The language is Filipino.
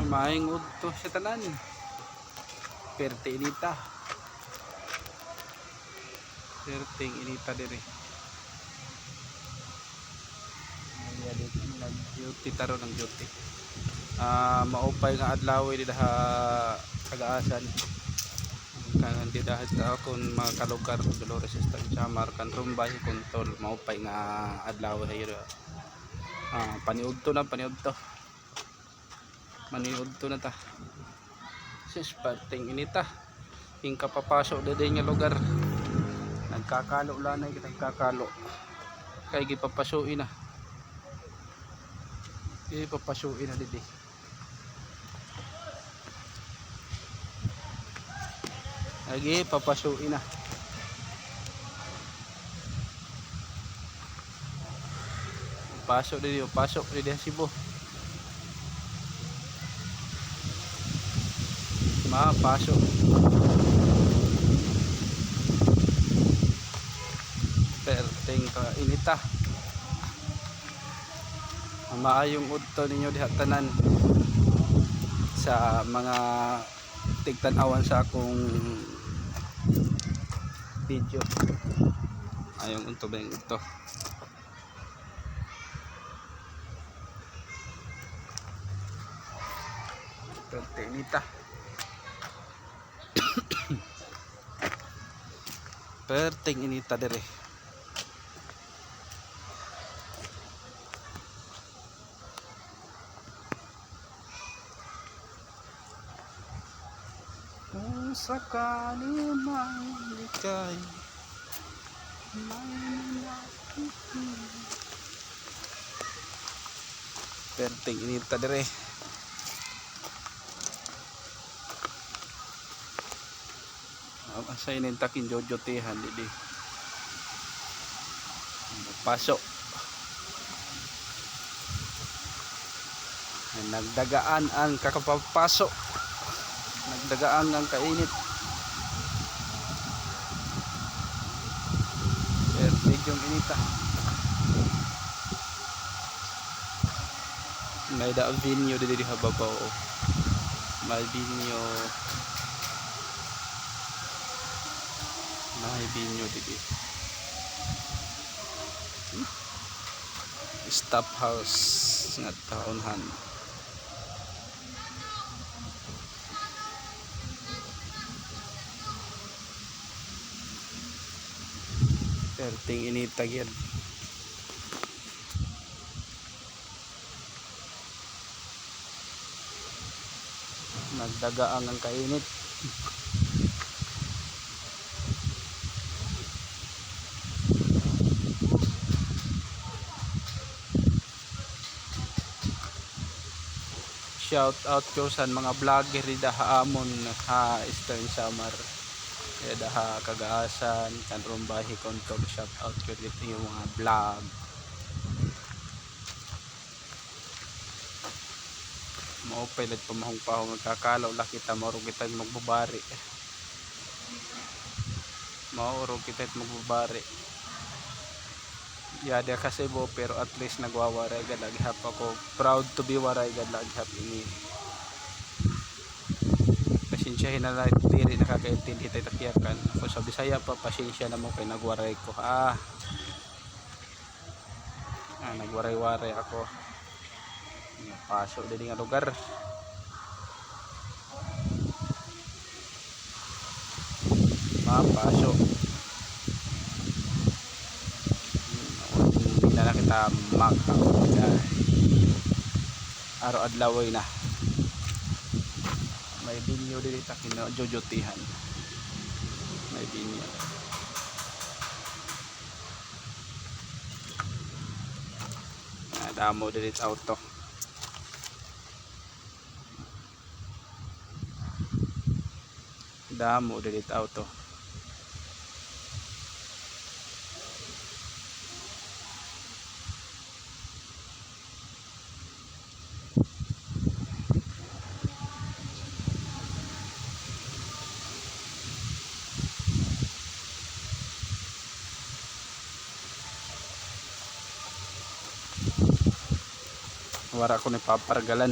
maing udto sa tanan. Perte inita. Perting inita dire. Ay dito nag-duty taro ng duty. Maupay nga adlaw di daha kagaasan. Kan di daha akon mga kalugar Dolores Estang Samar kan rumbay kontol maupay nga adlaw hayra. Paniudto na paniudto. Maniudto na ta. Sis perting inita. Ing kapapasok dede nga lugar. Nagkakalo lanay kita nagkakalo. Kay gipapasuin na. Gipapasuin na dede. Lagi papasuin na. Pasok dede Cebu. Pasok. Perting ka inita. Maayong udto ninyo diha tanan sa mga tigtan-awan sa akong video. Ayong unto ba yung ito. Perting inita. Perting inita dire. Kung sakali man ikay perting inita dire. Asa inintakin jojotehan didi. Pasok. Nagdagaan ang kakapapasok. Nagdagaan ang kainit. Perting inita. May da vinyo didi hababaw. May vinyo. May vinyo didi. Stop house nga taonhan. Perting inita gyud. Nagdagaan ang kainit. Shout out ko sa mga vlogger di daha amon ha Eastern Samar. Kaya daha kagaasan kan rumbahi kontol shout out ko dito yung mga vlog. Mao pilit pamahong pa magkakalaw la kita maro kita magbubari. Mao kita magbubari. Yada kasi bo pero at least nagwawaray gad laghap ako. Proud to be waray gad laghap ini. Pasensyahin na lang diri nakakaintindi tay takyakan. Kung sa Bisaya pa pasensya na mo kay nagwaray ko. Nagwaray-waray ako. Pasok dili nga lugar. Pasok. Na kita magkakagay araw adlaway na may binyo dili ta kino jojotihan may binyo damo dili ta auto damo dili ta auto. Wara ko ni papargalan.